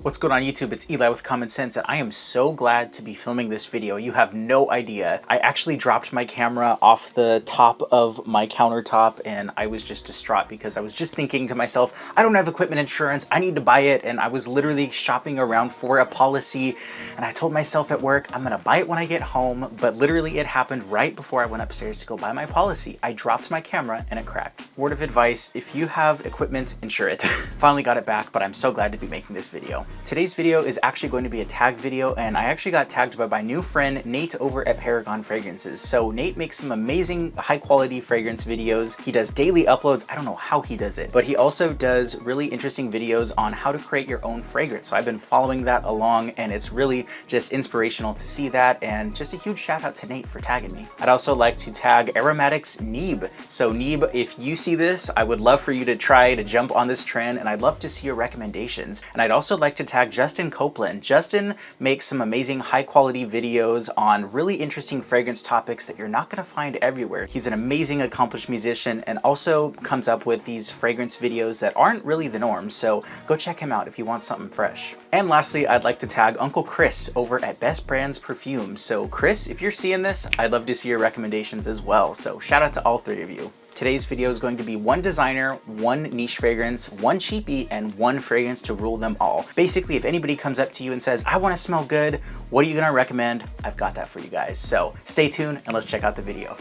What's going on YouTube? It's Eli with Common Sense, and I am so glad to be filming this video. You have no idea. I actually dropped my camera off the top of my countertop and I was just distraught because I was just thinking to myself, I don't have equipment insurance, I need to buy it, and I was literally shopping around for a policy, and I told myself at work, I'm gonna buy it when I get home, but literally it happened right before I went upstairs to go buy my policy. I dropped my camera and it cracked. Word of advice, if you have equipment, insure it. Finally got it back, but I'm so glad to be making this video. Today's video is actually going to be a tag video, and I actually got tagged by my new friend Nate over at Paragon Fragrances. So Nate makes some amazing high quality fragrance videos. He does daily uploads. I don't know how he does it, but he also does really interesting videos on how to create your own fragrance. So I've been following that along, and it's really just inspirational to see that, and just a huge shout out to Nate for tagging me. I'd also like to tag Aromatics Neeb. So Neeb, if you see this, I would love for you to try to jump on this trend, and I'd love to see your recommendations. And I'd also like to tag Justin Copeland. Justin makes some amazing high quality videos on really interesting fragrance topics that you're not going to find everywhere. He's an amazing accomplished musician and also comes up with these fragrance videos that aren't really the norm, so go check him out if you want something fresh. And lastly, I'd like to tag Uncle Chris over at Best Brands Perfume. So Chris, if you're seeing this, I'd love to see your recommendations as well. So shout out to all three of you. Today's video is going to be one designer, one niche fragrance, one cheapie, and one fragrance to rule them all. Basically, if anybody comes up to you and says, I want to smell good, what are you going to recommend? I've got that for you guys. So stay tuned and let's check out the video.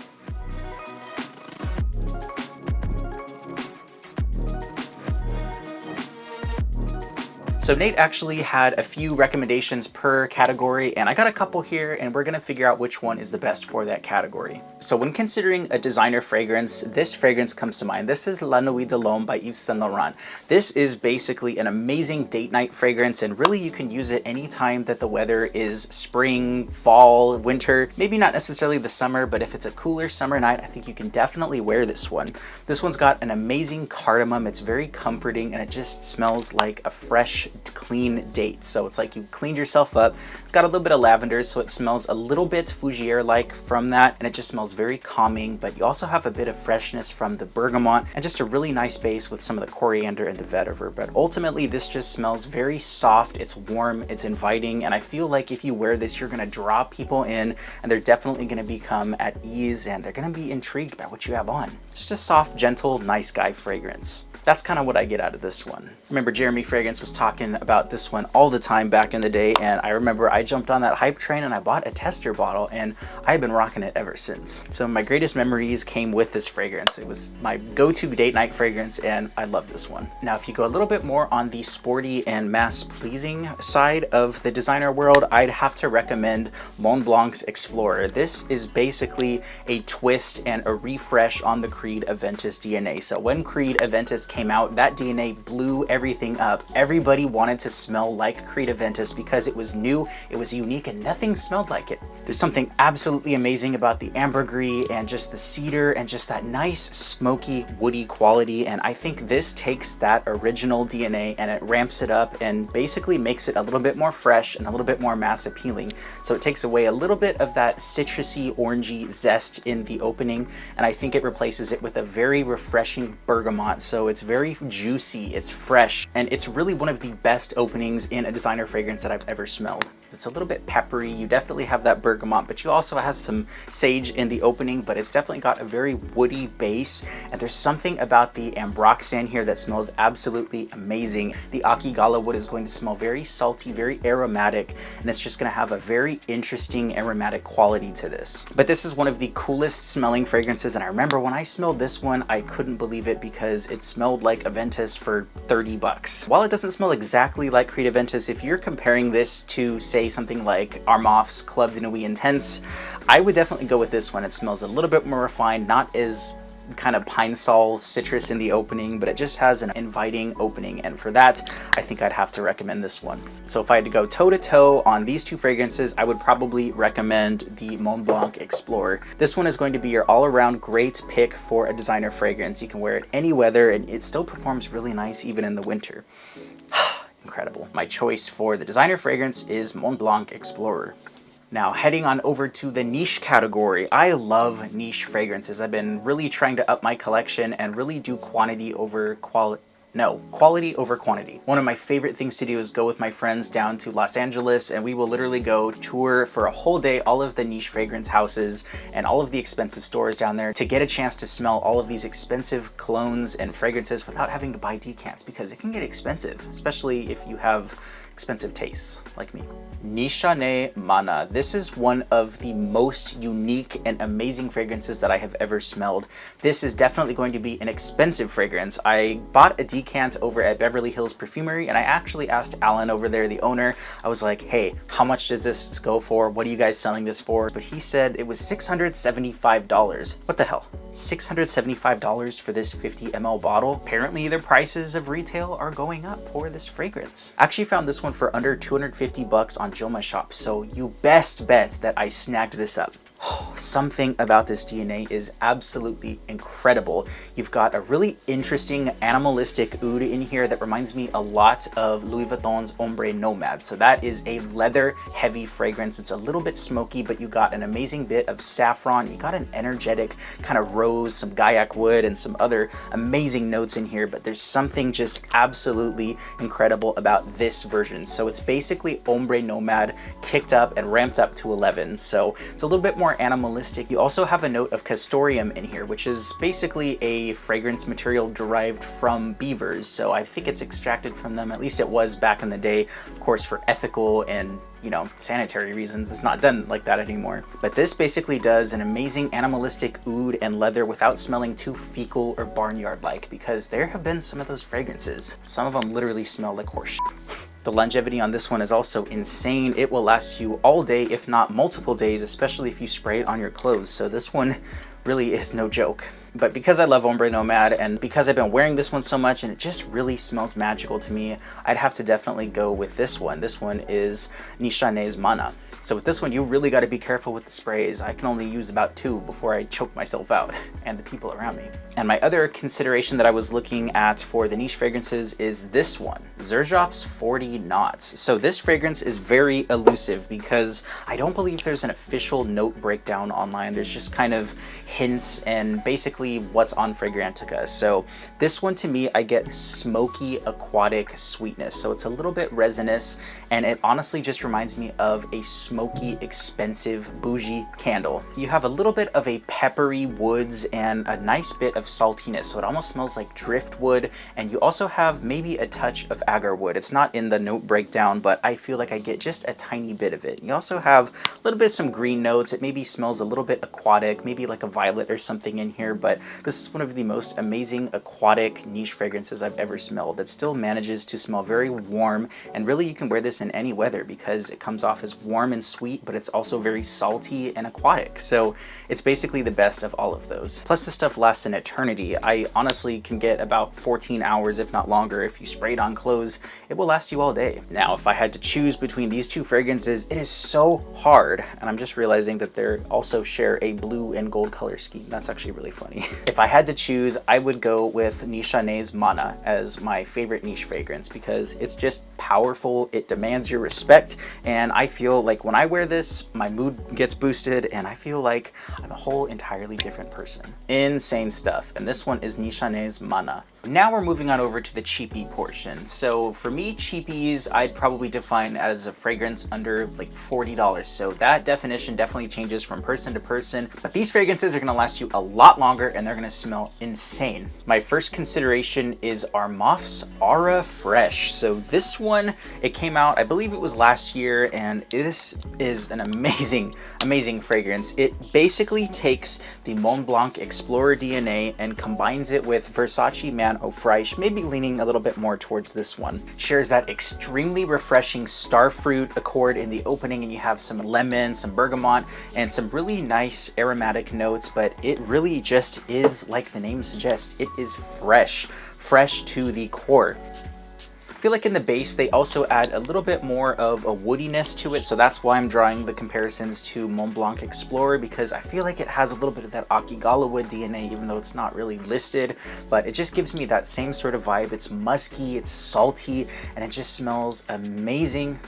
So Nate actually had a few recommendations per category, and I got a couple here, and we're gonna figure out which one is the best for that category. So when considering a designer fragrance, this fragrance comes to mind. This is La Nuit de l'Homme by Yves Saint Laurent. This is basically an amazing date night fragrance, and really you can use it anytime that the weather is spring, fall, winter, maybe not necessarily the summer, but if it's a cooler summer night, I think you can definitely wear this one. This one's got an amazing cardamom. It's very comforting, and it just smells like a fresh, clean date. So it's like you cleaned yourself up. It's got a little bit of lavender, so it smells a little bit fougere-like from that, and it just smells very calming, but you also have a bit of freshness from the bergamot and just a really nice base with some of the coriander and the vetiver. But ultimately, this just smells very soft, it's warm, it's inviting, and I feel like if you wear this, you're gonna draw people in, and they're definitely gonna become at ease, and they're gonna be intrigued by what you have on. Just a soft, gentle, nice guy fragrance. That's kind of what I get out of this one. Remember, Jeremy Fragrance was talking about this one all the time back in the day, and I remember I jumped on that hype train and I bought a tester bottle, and I've been rocking it ever since. So my greatest memories came with this fragrance. It was my go-to date night fragrance, and I love this one. Now, if you go a little bit more on the sporty and mass-pleasing side of the designer world, I'd have to recommend Mont Blanc's Explorer. This is basically a twist and a refresh on the Creed Aventus DNA. So when Creed Aventus came out, that DNA blew everything up. Everybody wanted to smell like Creed Aventus because it was new, it was unique, and nothing smelled like it. There's something absolutely amazing about the ambergris and just the cedar and just that nice smoky woody quality, and I think this takes that original DNA and it ramps it up and basically makes it a little bit more fresh and a little bit more mass appealing. So it takes away a little bit of that citrusy orangey zest in the opening, and I think it replaces it with a very refreshing bergamot. So it's very juicy, it's fresh, and it's really one of the best openings in a designer fragrance that I've ever smelled. It's a little bit peppery, you definitely have that bergamot, but you also have some sage in the opening, but it's definitely got a very woody base, and there's something about the ambroxan here that smells absolutely amazing. The Akigala wood is going to smell very salty, very aromatic, and it's just going to have a very interesting aromatic quality to this. But this is one of the coolest smelling fragrances, and I remember when I smelled this one, I couldn't believe it because it smelled like Aventus for 30 bucks. While it doesn't smell exactly like Creed Aventus, if you're comparing this to, say, something like Armaf's Club de Nuit Intense, I would definitely go with this one. It smells a little bit more refined, not as kind of pine sol citrus in the opening, but it just has an inviting opening, and for that I think I'd have to recommend this one. So if I had to go toe to toe on these two fragrances, I would probably recommend the Mont Blanc Explorer. This one is going to be your all-around great pick for a designer fragrance. You can wear it any weather and it still performs really nice even in the winter. Incredible. My choice for the designer fragrance is Mont Blanc Explorer. Now, heading on over to the niche category. I love niche fragrances. I've been really trying to up my collection and really do quantity over quality. No, quality over quantity. One of my favorite things to do is go with my friends down to Los Angeles, and we will literally go tour for a whole day all of the niche fragrance houses and all of the expensive stores down there to get a chance to smell all of these expensive colognes and fragrances without having to buy decants, because it can get expensive, especially if you have expensive tastes like me. Nishane Mana. This is one of the most unique and amazing fragrances that I have ever smelled. This is definitely going to be an expensive fragrance. I bought a decant over at Beverly Hills Perfumery, and I actually asked Alan over there, the owner, I was like, hey, how much does this go for? What are you guys selling this for? But he said it was $675. What the hell? $675 for this 50 ml bottle? Apparently their prices of retail are going up for this fragrance. I actually found this one for under 250 bucks on Jomashop, so you best bet that I snagged this up. Something about this DNA is absolutely incredible. You've got a really interesting animalistic oud in here that reminds me a lot of Louis Vuitton's Ombre Nomad. So that is a leather heavy fragrance. It's a little bit smoky, but you got an amazing bit of saffron. You got an energetic kind of rose, some Gaiac wood, and some other amazing notes in here, but there's something just absolutely incredible about this version. So it's basically Ombre Nomad kicked up and ramped up to 11. So it's a little bit more animalistic. You also have a note of castoreum in here, which is basically a fragrance material derived from beavers. So I think it's extracted from them, at least it was back in the day, of course, for ethical and, you know, sanitary reasons. It's not done like that anymore. But this basically does an amazing animalistic oud and leather without smelling too fecal or barnyard-like, because there have been some of those fragrances. Some of them literally smell like horse shit. The longevity on this one is also insane. It will last you all day, if not multiple days, especially if you spray it on your clothes. So this one really is no joke. But because I love Ombre Nomad and because I've been wearing this one so much and it just really smells magical to me, I'd have to definitely go with this one. This one is Nishane's Mana. So with this one, you really got to be careful with the sprays. I can only use about 2 before I choke myself out and the people around me. And my other consideration that I was looking at for the niche fragrances is this one, Xerjoff's 40 Knots. So this fragrance is very elusive because I don't believe there's an official note breakdown online. There's just kind of hints and basically what's on Fragrantica. So this one, to me, I get smoky aquatic sweetness. So it's a little bit resinous, and it honestly just reminds me of a smoky, expensive, bougie candle. You have a little bit of a peppery woods and a nice bit of saltiness, so it almost smells like driftwood, and you also have maybe a touch of agar wood. It's not in the note breakdown, but I feel like I get just a tiny bit of it. You also have a little bit of some green notes. It maybe smells a little bit aquatic, maybe like a violet or something in here, but this is one of the most amazing aquatic niche fragrances I've ever smelled that still manages to smell very warm, and really you can wear this in any weather because it comes off as warm and sweet, but it's also very salty and aquatic. So it's basically the best of all of those. Plus this stuff lasts an eternity. I honestly can get about 14 hours, if not longer. If you spray it on clothes, it will last you all day. Now, if I had to choose between these two fragrances, it is so hard. And I'm just realizing that they also share a blue and gold color scheme. That's actually really funny. If I had to choose, I would go with Nishane's Mana as my favorite niche fragrance because it's just powerful, it demands your respect, and I feel like when I wear this, my mood gets boosted and I feel like I'm a whole entirely different person. Insane stuff. And this one is Nishane's Mana. Now we're moving on over to the Cheapie portion. So for me, Cheapies, I'd probably define as a fragrance under like $40. So that definition definitely changes from person to person, but these fragrances are gonna last you a lot longer and they're gonna smell insane. My first consideration is Armaf's Aura Fresh. So this one, it came out, I believe it was last year, and this is an amazing, amazing fragrance. It basically takes the Mont Blanc Explorer DNA and combines it with Versace Man Au Fraiche, maybe leaning a little bit more towards this one. Shares that extremely refreshing starfruit accord in the opening, and you have some lemon, some bergamot, and some really nice aromatic notes, but it really just is, like the name suggests, it is fresh to the core. I feel like in the base they also add a little bit more of a woodiness to it, so that's why I'm drawing the comparisons to Mont Blanc Explorer, because I feel like it has a little bit of that Akigala wood DNA, even though it's not really listed, but it just gives me that same sort of vibe. It's musky, it's salty, and it just smells amazing.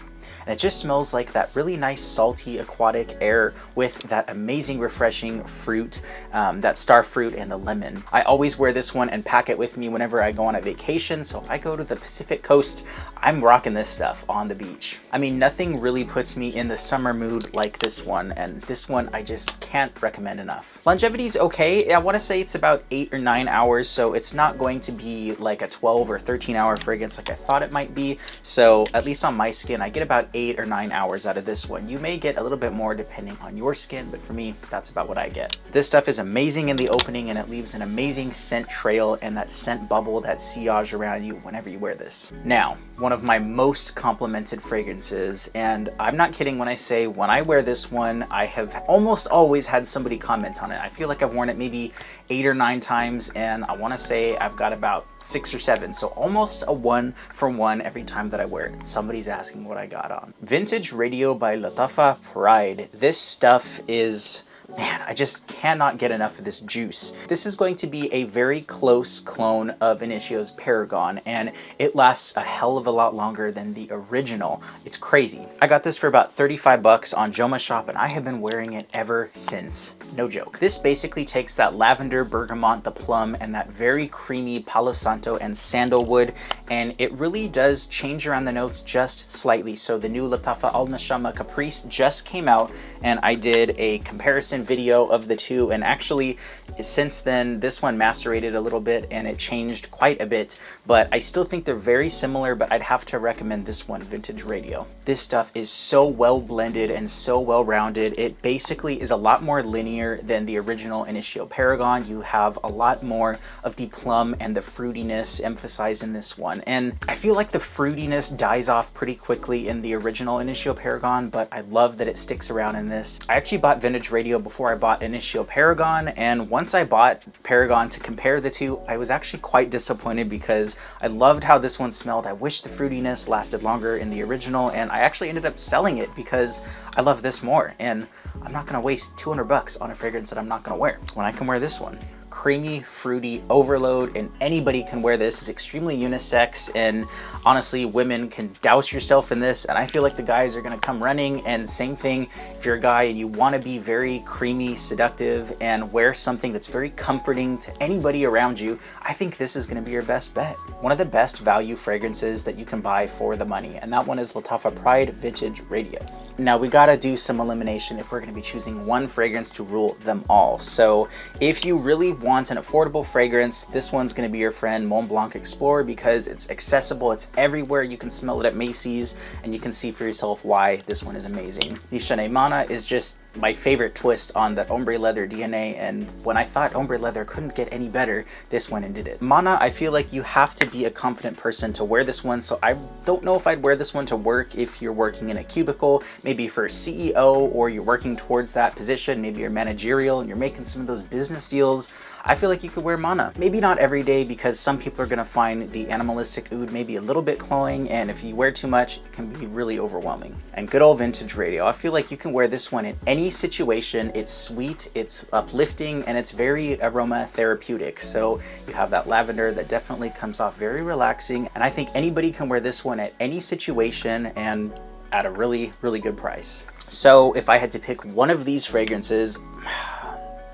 and it just smells like that really nice salty aquatic air with that amazing refreshing fruit, that star fruit and the lemon. I always wear this one and pack it with me whenever I go on a vacation, so if I go to the Pacific Coast, I'm rocking this stuff on the beach. I mean, nothing really puts me in the summer mood like this one, and this one I just can't recommend enough. Longevity's okay. I want to say it's about 8 or 9 hours, so it's not going to be like a 12 or 13 hour fragrance like I thought it might be. So at least on my skin, I get about 8 or 9 hours out of this one. You may get a little bit more depending on your skin, but for me, that's about what I get. This stuff is amazing in the opening, and it leaves an amazing scent trail and that scent bubble, that sillage around you whenever you wear this. Now, one of my most complimented fragrances, and I'm not kidding when I say when I wear this one, I have almost always had somebody comment on it. I feel like I've worn it maybe 8 or 9 times, and I want to say I've got about 6 or 7, so almost a 1 for 1 every time that I wear it. Somebody's asking what I got on. Vintage Radio by Lattafa Pride. This stuff is, man, I just cannot get enough of this juice. This is going to be a very close clone of Initio's Paragon, and it lasts a hell of a lot longer than the original. It's crazy. I got this for about 35 bucks on Jomashop, and I have been wearing it ever since. No joke. This basically takes that lavender, bergamot, the plum, and that very creamy Palo Santo and sandalwood, and it really does change around the notes just slightly. So the new Lattafa Al Nashama Caprice just came out, and I did a comparison video of the two, and actually since then this one macerated a little bit and it changed quite a bit, but I still think they're very similar, but I'd have to recommend this one, Vintage Radio. This stuff is so well blended and so well rounded. It basically is a lot more linear than the original Initio Paragon. You have a lot more of the plum and the fruitiness emphasized in this one, and I feel like the fruitiness dies off pretty quickly in the original Initio Paragon, but I love that it sticks around in this. I actually bought Vintage Radio before I bought Initio Paragon, and once I bought Paragon to compare the two, I was actually quite disappointed because I loved how this one smelled. I wish the fruitiness lasted longer in the original, and I actually ended up selling it because I love this more, and I'm not gonna waste 200 bucks on a fragrance that I'm not gonna wear when I can wear this one. Creamy, fruity overload, and anybody can wear this. It's extremely unisex, and honestly, women can douse yourself in this, and I feel like the guys are gonna come running. And same thing if you're a guy and you want to be very creamy, seductive, and wear something that's very comforting to anybody around you, I think this is gonna be your best bet. One of the best value fragrances that you can buy for the money, and that one is Lattafa Pride Vintage Radio. Now we gotta do some elimination if we're gonna be choosing one fragrance to rule them all. So if you really want an affordable fragrance, this one's going to be your friend, Mont Blanc Explorer, because it's accessible, it's everywhere. You can smell it at Macy's, and you can see for yourself why this one is amazing. Nishane Mana is just my favorite twist on that ombre leather DNA, and when I thought ombre leather couldn't get any better, this one did it. Mana, I feel like you have to be a confident person to wear this one, so I don't know if I'd wear this one to work if you're working in a cubicle, maybe for a CEO, or you're working towards that position, maybe you're managerial and you're making some of those business deals. I feel like you could wear Mana. Maybe not every day, because some people are gonna find the animalistic oud maybe a little bit cloying, and if you wear too much, it can be really overwhelming. And good old Vintage Radio, I feel like you can wear this one in any situation. It's sweet, it's uplifting, and it's very aroma therapeutic. So you have that lavender that definitely comes off very relaxing, and I think anybody can wear this one at any situation and at a really, really good price. So if I had to pick one of these fragrances,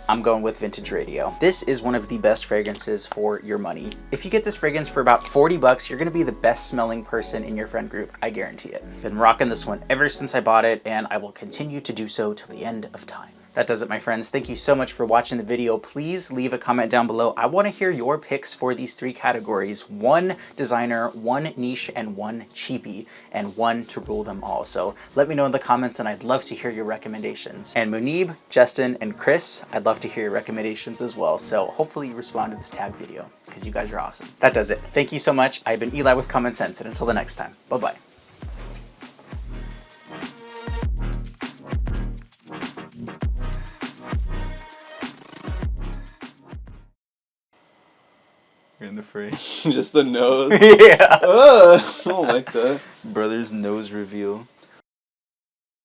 I'm going with Vintage Radio. This is one of the best fragrances for your money. If you get this fragrance for about 40 bucks, you're gonna be the best smelling person in your friend group. I guarantee it. Been rocking this one ever since I bought it, and I will continue to do so till the end of time. That does it, my friends. Thank you so much for watching the video. Please leave a comment down below. I want to hear your picks for these 3 categories: 1 designer, 1 niche, and 1 cheapie, and 1 to rule them all. So let me know in the comments, and I'd love to hear your recommendations. And Munib, Justin, and Chris, I'd love to hear your recommendations as well. So hopefully you respond to this tag video, because you guys are awesome. That does it. Thank you so much. I've been Eli with Common Sense, and until the next time, bye-bye. In the frame. Just the nose. Yeah. I don't like that. Brother's nose reveal.